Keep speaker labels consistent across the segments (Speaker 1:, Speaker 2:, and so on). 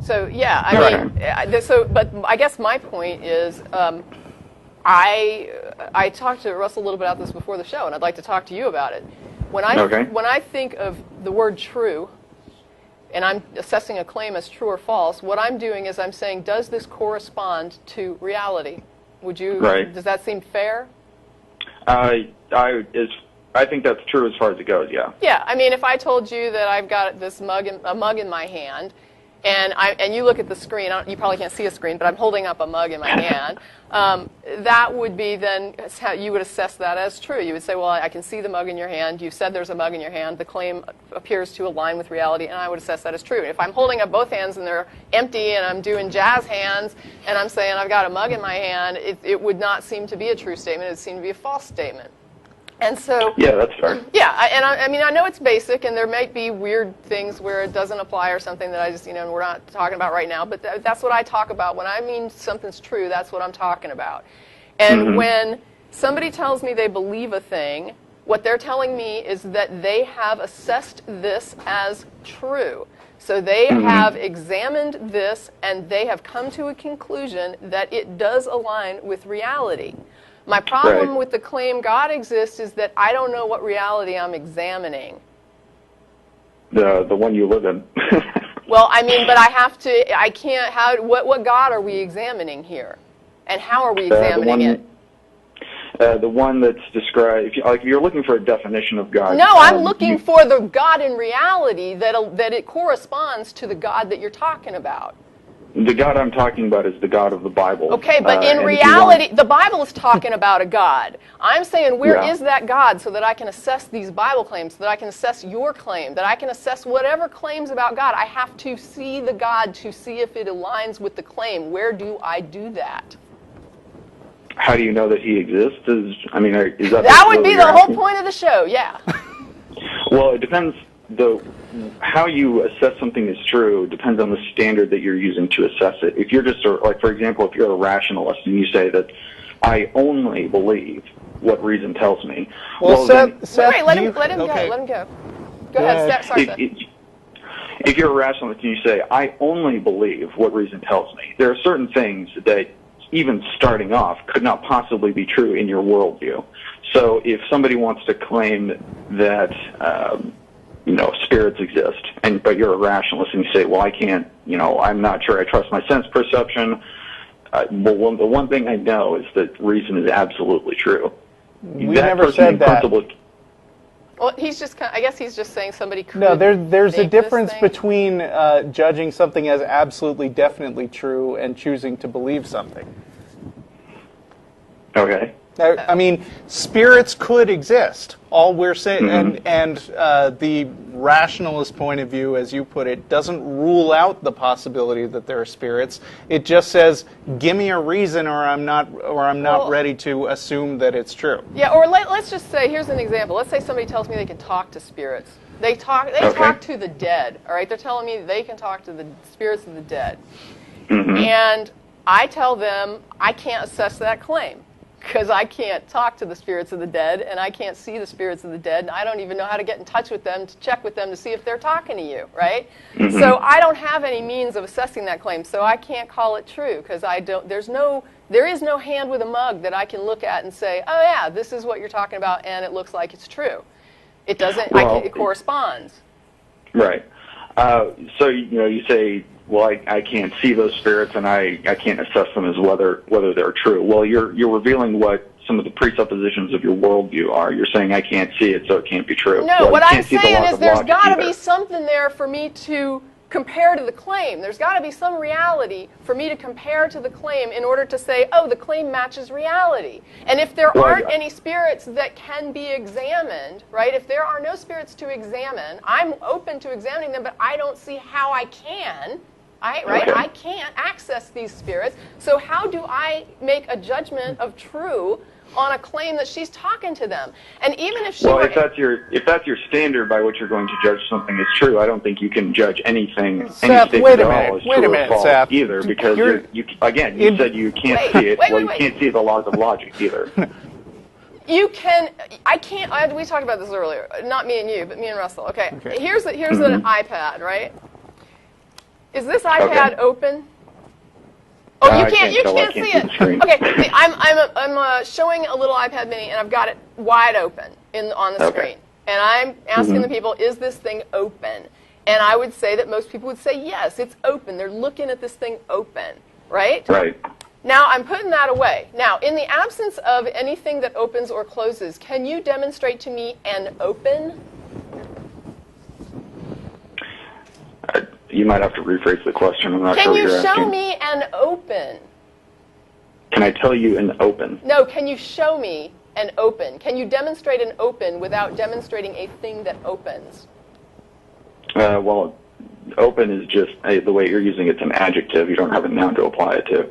Speaker 1: So yeah, I mean, but I guess my point is, I talked to Russell a little bit about this before the show, and I'd like to talk to you about it. When I think of the word true, and I'm assessing a claim as true or false, what I'm doing is I'm saying, does this correspond to reality? Would you?
Speaker 2: Right.
Speaker 1: Does that seem fair?
Speaker 2: I think that's true as far as it goes. Yeah.
Speaker 1: Yeah. I mean, if I told you that I've got this mug in my hand, and you look at the screen, you probably can't see a screen, but I'm holding up a mug in my hand. That would be then how you would assess that as true. You would say, well, I can see the mug in your hand. You said there's a mug in your hand. The claim appears to align with reality, and I would assess that as true. If I'm holding up both hands and they're empty and I'm doing jazz hands and I'm saying I've got a mug in my hand, it would not seem to be a true statement. It would seem to be a false statement. And so,
Speaker 2: yeah, that's fair.
Speaker 1: Yeah, I mean, I know it's basic, and there might be weird things where it doesn't apply or something that I just, we're not talking about right now, but that's what I talk about. When I mean something's true, that's what I'm talking about. And when somebody tells me they believe a thing, what they're telling me is that they have assessed this as true. So they have examined this, and they have come to a conclusion that it does align with reality. My problem with the claim God exists is that I don't know what reality I'm examining.
Speaker 2: The one you live in.
Speaker 1: Well, I mean, but I can't, what God are we examining here? And how are we examining it?
Speaker 2: The one that's described, if you're looking for a definition of God.
Speaker 1: No, I'm looking for the God in reality that it corresponds to the God that you're talking about.
Speaker 2: The God I'm talking about is the God of the Bible.
Speaker 1: Okay, but in reality, the Bible is talking about a God. I'm saying, where is that God so that I can assess these Bible claims, so that I can assess your claim, that I can assess whatever claims about God. I have to see the God to see if it aligns with the claim. Where do I do that?
Speaker 2: How do you know that he exists? Is that...
Speaker 1: That would be the whole point of the show, yeah.
Speaker 2: Well, it depends. How you assess something is true depends on the standard that you're using to assess it. If you're just, like, for example, if you're a rationalist and you say that I only believe what reason tells me.
Speaker 3: Well, Seth,
Speaker 1: wait, let him go. Go ahead, Seth. Sorry, Seth.
Speaker 2: If you're a rationalist and you say, I only believe what reason tells me, there are certain things that even starting off could not possibly be true in your worldview. So if somebody wants to claim that spirits exist, but you're a rationalist and you say, well, I can't, I'm not sure I trust my sense perception. The one thing I know is that reason is absolutely true.
Speaker 3: We never said that.
Speaker 1: Well, I guess he's just saying somebody could.
Speaker 3: No, there's a difference between judging something as absolutely definitely true and choosing to believe something.
Speaker 2: Okay.
Speaker 3: I mean, spirits could exist. All we're saying, and the rationalist point of view, as you put it, doesn't rule out the possibility that there are spirits. It just says, "Give me a reason, or I'm not ready to assume that it's true."
Speaker 1: Yeah, or let's just say, here's an example. Let's say somebody tells me they can talk to spirits. They talk to the dead. All right, they're telling me they can talk to the spirits of the dead, and I tell them I can't assess that claim. Because I can't talk to the spirits of the dead, and I can't see the spirits of the dead, and I don't even know how to get in touch with them to check with them to see if they're talking to you, right? So I don't have any means of assessing that claim, so I can't call it true, because there is no hand with a mug that I can look at and say, oh yeah, this is what you're talking about, and it looks like it's true. It doesn't, it corresponds.
Speaker 2: Right. So, you say, well, I can't see those spirits, and I can't assess them as whether they're true. Well, you're revealing what some of the presuppositions of your worldview are. You're saying I can't see it, so it can't be true.
Speaker 1: No,
Speaker 2: well,
Speaker 1: what I'm saying is there's got to be something there for me to compare to the claim. There's got to be some reality for me to compare to the claim in order to say, oh, the claim matches reality. And if there aren't any spirits that can be examined, right, if there are no spirits to examine, I'm open to examining them, but I don't see how I can. I can't access these spirits. So how do I make a judgment of true on a claim that she's talking to them? And even if she
Speaker 2: if that's your standard by which you're going to judge something as true, I don't think you can judge anything.
Speaker 3: Seth, wait a minute, Seth.
Speaker 2: Either, because you said you can't see it. You can't see the laws of logic either.
Speaker 1: You can. I can't. We talked about this earlier. Not me and you, but me and Russell. Okay. Here's an iPad, right? Is this iPad
Speaker 2: Okay.
Speaker 1: open? Oh, you
Speaker 2: I
Speaker 1: can't. You
Speaker 2: tell. I
Speaker 1: can't see
Speaker 2: see the
Speaker 1: it.
Speaker 2: screen.
Speaker 1: Okay, see, I'm showing a little iPad Mini, and I've got it wide open on the
Speaker 2: Okay.
Speaker 1: screen, and I'm asking the people, is this thing open? And I would say that most people would say yes, it's open. They're looking at this thing open, right?
Speaker 2: Right.
Speaker 1: Now I'm putting that away. Now, in the absence of anything that opens or closes, can you demonstrate to me an open?
Speaker 2: You might have to rephrase the question. I'm not
Speaker 1: Can
Speaker 2: sure what
Speaker 1: you
Speaker 2: you're
Speaker 1: show
Speaker 2: asking.
Speaker 1: me an open?
Speaker 2: Can I tell you an open?
Speaker 1: No, can you show me an open? Can you demonstrate an open without demonstrating a thing that opens?
Speaker 2: Well, open is just the way you're using it's an adjective. You don't have a noun to apply it to.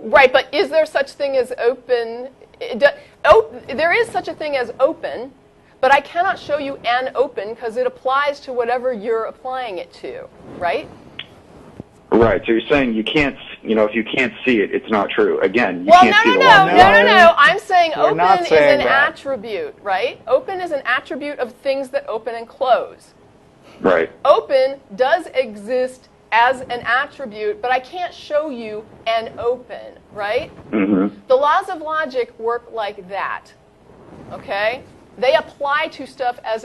Speaker 1: Right, but is there such thing as open? There is such a thing as open, but I cannot show you an open because it applies to whatever you're applying it to, right?
Speaker 2: Right. So you're saying you can't, if you can't see it, it's not true. Again, you
Speaker 1: Well,
Speaker 2: can't see the law.
Speaker 1: no. I'm saying
Speaker 3: We're
Speaker 1: open
Speaker 3: not
Speaker 1: is
Speaker 3: saying
Speaker 1: an
Speaker 3: that.
Speaker 1: attribute, right? Open is an attribute of things that open and close.
Speaker 2: Right.
Speaker 1: Open does exist as an attribute, but I can't show you an open, right?
Speaker 2: Mm-hmm.
Speaker 1: The laws of logic work like that, okay? They apply to stuff as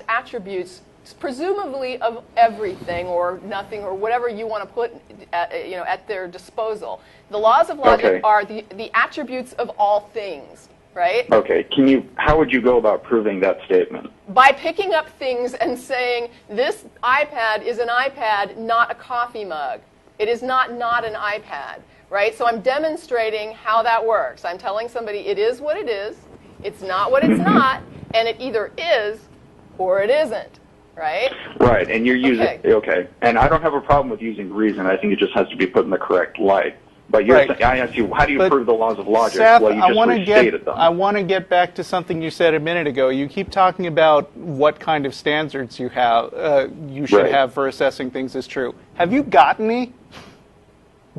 Speaker 1: attributes, presumably of everything or nothing or whatever you want to put at their disposal. The laws of logic
Speaker 2: Okay.
Speaker 1: are the attributes of all things, right?
Speaker 2: Okay. How would you go about proving that statement?
Speaker 1: By picking up things and saying, this iPad is an iPad, not a coffee mug. It is not an iPad, right? So I'm demonstrating how that works. I'm telling somebody it is what it is, it's not what it's not, and it either is or it isn't, right?
Speaker 2: Right. And you're using,
Speaker 1: Okay.
Speaker 2: And I don't have a problem with using reason. I think it just has to be put in the correct light. But
Speaker 3: Right.
Speaker 2: I asked you, how do you
Speaker 3: But
Speaker 2: prove the laws of logic?
Speaker 3: Seth,
Speaker 2: Well, you
Speaker 3: I
Speaker 2: just
Speaker 3: want to
Speaker 2: restated them.
Speaker 3: I want to get back to something you said a minute ago. You keep talking about what kind of standards you should
Speaker 2: Right.
Speaker 3: have for assessing things as true. Have you got any?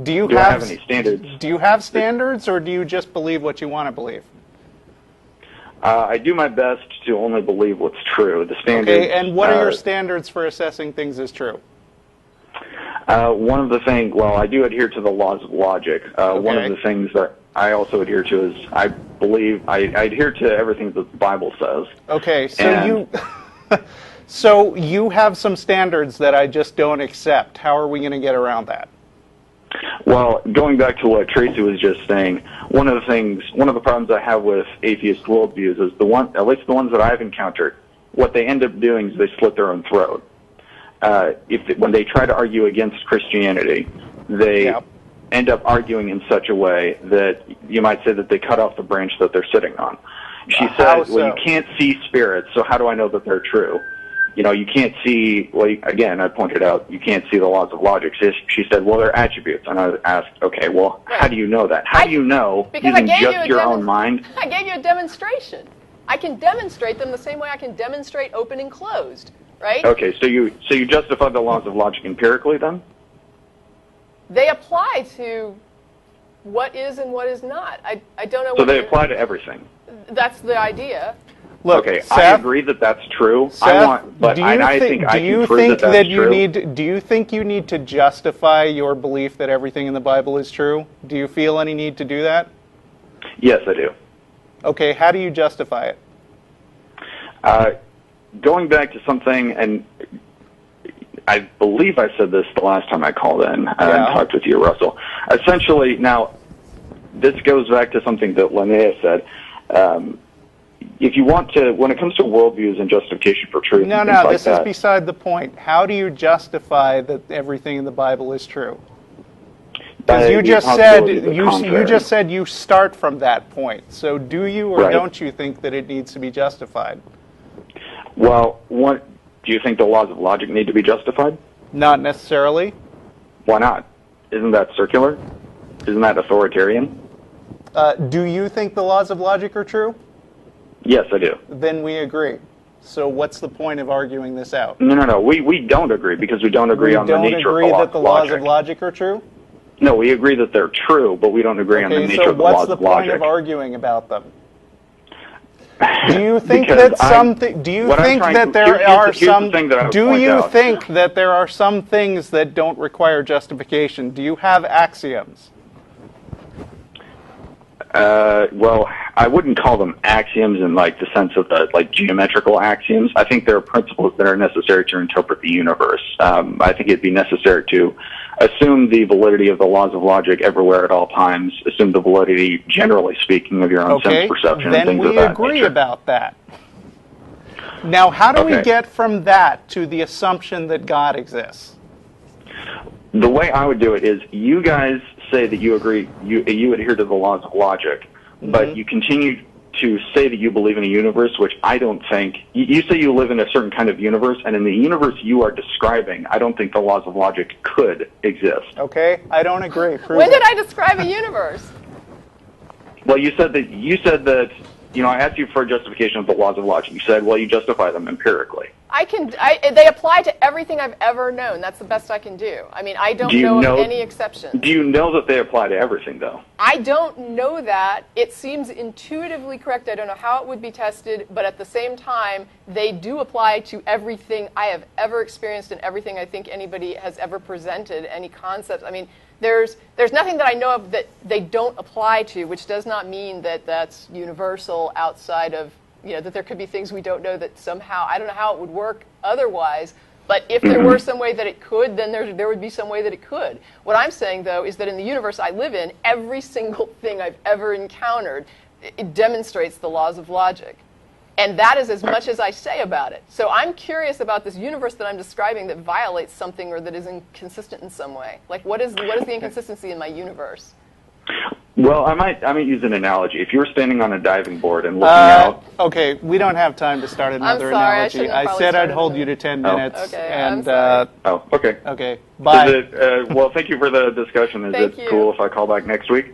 Speaker 3: Do
Speaker 2: I have any standards?
Speaker 3: Do you have standards, or do you just believe what you want to believe?
Speaker 2: I do my best to only believe what's true. The standards.
Speaker 3: Okay, and what are your standards for assessing things as true?
Speaker 2: One of the things, I do adhere to the laws of logic. One of the things that I also adhere to is I adhere to everything that the Bible says.
Speaker 3: Okay, so so you have some standards that I just don't accept. How are we going to get around that?
Speaker 2: Well, going back to what Tracie was just saying, one of the problems I have with atheist worldviews is at least the ones that I've encountered, what they end up doing is they slit their own throat. When they try to argue against Christianity, they end up arguing in such a way that you might say that they cut off the branch that they're sitting on. She said, well, you can't see spirits, so how do I know that they're true? You can't see, again, I pointed out, you can't see the laws of logic. She said, well, they're attributes. And I asked, okay, well, how do you know that? How do you know using just your own mind?
Speaker 1: I gave you a demonstration. I can demonstrate them the same way I can demonstrate open and closed, right?
Speaker 2: Okay, so you justify the laws of logic empirically then?
Speaker 1: They apply to what is and what is not. I don't know.
Speaker 2: So they apply to everything.
Speaker 1: That's the idea.
Speaker 3: Look,
Speaker 2: okay,
Speaker 3: Seth,
Speaker 2: I agree that that's true.
Speaker 3: Seth,
Speaker 2: I think I can prove that that's true.
Speaker 3: Do you think you need to justify your belief that everything in the Bible is true? Do you feel any need to do that?
Speaker 2: Yes, I do.
Speaker 3: Okay, how do you justify it?
Speaker 2: Going back to something, and I believe I said this the last time I called in and talked with you, Russell. Essentially, now, this goes back to something that Linnea said. If you want to, when it comes to worldviews and justification for truth,
Speaker 3: this is beside the point. How do you justify that everything in the Bible is true? Because you just said you start from that point. So do you or don't you think that it needs to be justified?
Speaker 2: Well, do you think the laws of logic need to be justified?
Speaker 3: Not necessarily.
Speaker 2: Why not? Isn't that circular? Isn't that authoritarian?
Speaker 3: Do you think the laws of logic are true?
Speaker 2: Yes, I do.
Speaker 3: Then we agree. So what's the point of arguing this out?
Speaker 2: No. We don't agree because we don't agree on the nature of the laws of logic.
Speaker 3: We don't agree that the laws of logic are true?
Speaker 2: No, we agree that they're true, but we don't agree on the nature of the laws of logic.
Speaker 3: Okay, so what's the point of arguing about them? Do you think
Speaker 2: Because
Speaker 3: that something? Do you
Speaker 2: what I'm
Speaker 3: think
Speaker 2: trying
Speaker 3: that
Speaker 2: to-
Speaker 3: there
Speaker 2: here's
Speaker 3: are
Speaker 2: the
Speaker 3: some?
Speaker 2: thing that I would
Speaker 3: Do
Speaker 2: point
Speaker 3: you
Speaker 2: out.
Speaker 3: think that there are some things that don't require justification? Do you have axioms?
Speaker 2: Well, I wouldn't call them axioms in like the sense of the like geometrical axioms. I think there are principles that are necessary to interpret the universe. I think it'd be necessary to assume the validity of the laws of logic everywhere at all times. Assume the validity, generally speaking, of your own sense perception and
Speaker 3: then
Speaker 2: things
Speaker 3: we
Speaker 2: of that
Speaker 3: agree
Speaker 2: nature.
Speaker 3: about that. Now, how do we
Speaker 2: Okay.
Speaker 3: get from that to the assumption that God exists?
Speaker 2: The way I would do it is you guys say that you agree, you adhere to the laws of logic, but you continue to say that you believe in a universe, which I don't think, you say you live in a certain kind of universe, and in the universe you are describing, I don't think the laws of logic could exist.
Speaker 3: Okay, I don't agree. Prove
Speaker 1: When
Speaker 3: it.
Speaker 1: did I describe a universe?
Speaker 2: Well, you said that, you know, I asked you for a justification of the laws of logic. You said, well, you justify them empirically.
Speaker 1: They apply to everything I've ever known. That's the best I can do. I mean, I don't know of any exceptions.
Speaker 2: Do you know that they apply to everything, though?
Speaker 1: I don't know that. It seems intuitively correct. I don't know how it would be tested, but at the same time, they do apply to everything I have ever experienced and everything I think anybody has ever presented, any concepts. I mean, there's nothing that I know of that they don't apply to, which does not mean that that's universal outside of, you know, that there could be things we don't know that somehow, I don't know how it would work otherwise, but if there were some way that it could, then there would be some way that it could. What I'm saying, though, is that in the universe I live in, every single thing I've ever encountered, it demonstrates the laws of logic. And that is as much as I say about it. So I'm curious about this universe that I'm describing that violates something or that is inconsistent in some way. Like, what is the inconsistency in my universe?
Speaker 2: Well, I might use an analogy. If you were standing on a diving board and looking out...
Speaker 3: Okay, we don't have time to start another
Speaker 1: sorry,
Speaker 3: analogy.
Speaker 1: I
Speaker 3: said I'd
Speaker 1: started
Speaker 3: hold
Speaker 1: another.
Speaker 3: you to 10 minutes.
Speaker 1: Okay,
Speaker 3: and,
Speaker 1: I'm sorry.
Speaker 2: okay.
Speaker 3: Okay, bye.
Speaker 2: Well, thank you for the discussion. Is
Speaker 1: Thank
Speaker 2: it
Speaker 1: you.
Speaker 2: cool if I call back next week?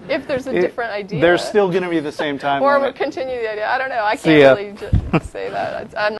Speaker 1: If there's a different idea.
Speaker 3: There's still going to be the same time
Speaker 1: Or
Speaker 3: limit.
Speaker 1: continue the idea. I don't know. I
Speaker 3: See ya.
Speaker 1: can't really just say that. I'm